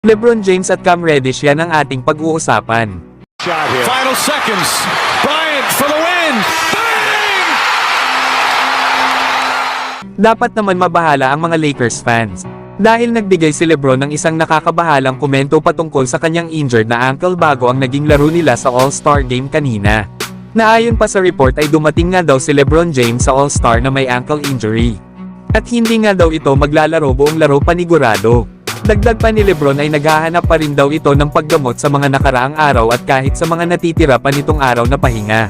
LeBron James at Cam Reddish, yan ang ating pag-uusapan. Final seconds. Bryant for the win. Bang! Dapat naman mabahala ang mga Lakers fans. Dahil nagbigay si LeBron ng isang nakakabahalang komento patungkol sa kanyang injured na ankle bago ang naging laro nila sa All-Star Game kanina. Na ayon pa sa report ay dumating nga daw si LeBron James sa All-Star na may ankle injury. At hindi nga daw ito maglalaro buong laro panigurado. Dagdag pa ni LeBron ay naghahanap pa rin daw ito ng paggamot sa mga nakaraang araw at kahit sa mga natitira pa nitong araw na pahinga.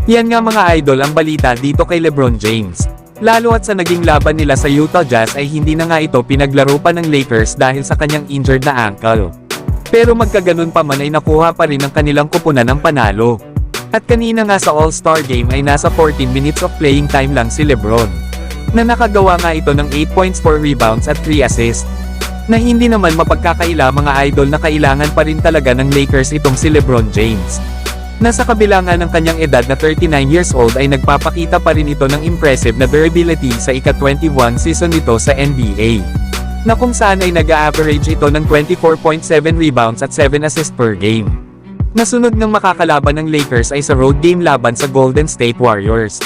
Yan nga mga idol ang balita dito kay LeBron James. Lalo at sa naging laban nila sa Utah Jazz ay hindi na nga ito pinaglaro pa ng Lakers dahil sa kanyang injured na ankle. Pero magkaganon pa man ay nakuha pa rin ang kanilang kupunan ng panalo. At kanina nga sa All-Star Game ay nasa 14 minutes of playing time lang si LeBron. Na nakagawa nga ito ng 8 points, 4 rebounds at 3 assists. Na hindi naman mapagkakaila mga idol na kailangan pa rin talaga ng Lakers itong si LeBron James. Nasa kabila nga ng kanyang edad na 39 years old ay nagpapakita pa rin ito ng impressive na durability sa ika-21 season nito sa NBA. Na kung saan ay nag-a-average ito ng 24.7 rebounds at 7 assists per game. Nasunod ng makakalaban ng Lakers ay sa road game laban sa Golden State Warriors.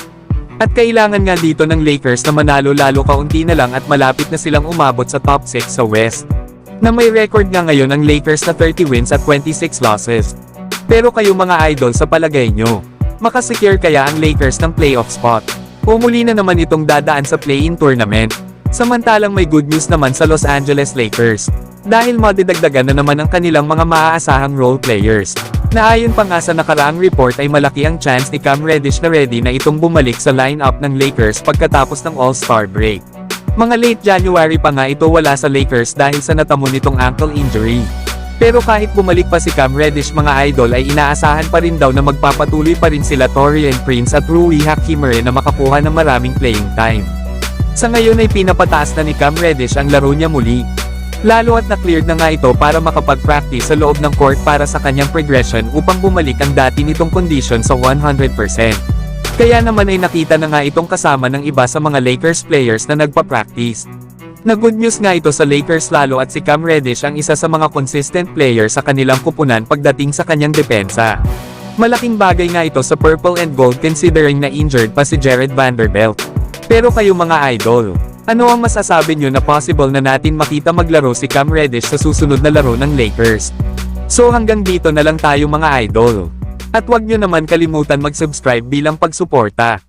At kailangan nga dito ng Lakers na manalo lalo kaunti na lang at malapit na silang umabot sa top 6 sa West. Na may record nga ngayon ang Lakers na 30 wins at 26 losses. Pero kayo mga idol sa palagay nyo, makasecure kaya ang Lakers ng playoff spot? O muli na naman itong dadaan sa play-in tournament? Samantalang may good news naman sa Los Angeles Lakers. Dahil madidagdagan na naman ang kanilang mga maaasahang role players. Na ayon pa nga sa nakaraang report ay malaki ang chance ni Cam Reddish na ready na itong bumalik sa lineup ng Lakers pagkatapos ng All-Star break. Mga late January pa nga ito wala sa Lakers dahil sa natamo nitong ankle injury. Pero kahit bumalik pa si Cam Reddish mga idol ay inaasahan pa rin daw na magpapatuloy pa rin sila Taurean Prince at Rui Hachimere na makakuha ng maraming playing time. Sa ngayon ay pinapataas na ni Cam Reddish ang laro niya muli. Lalo at na-cleared na nga ito para makapag-practice sa loob ng court para sa kanyang progression upang bumalik ang dati nitong condition sa 100%. Kaya naman ay nakita na nga itong kasama ng iba sa mga Lakers players na nagpa-practice. Na good news nga ito sa Lakers lalo at si Cam Reddish ang isa sa mga consistent player sa kanilang kupunan pagdating sa kanyang depensa. Malaking bagay nga ito sa purple and gold considering na injured pa si Jared Vanderbilt. Pero kayo mga idol, ano ang masasabi nyo na possible na natin makita maglaro si Cam Reddish sa susunod na laro ng Lakers? So hanggang dito na lang tayo mga idol. At huwag nyo naman kalimutan mag-subscribe bilang pagsuporta.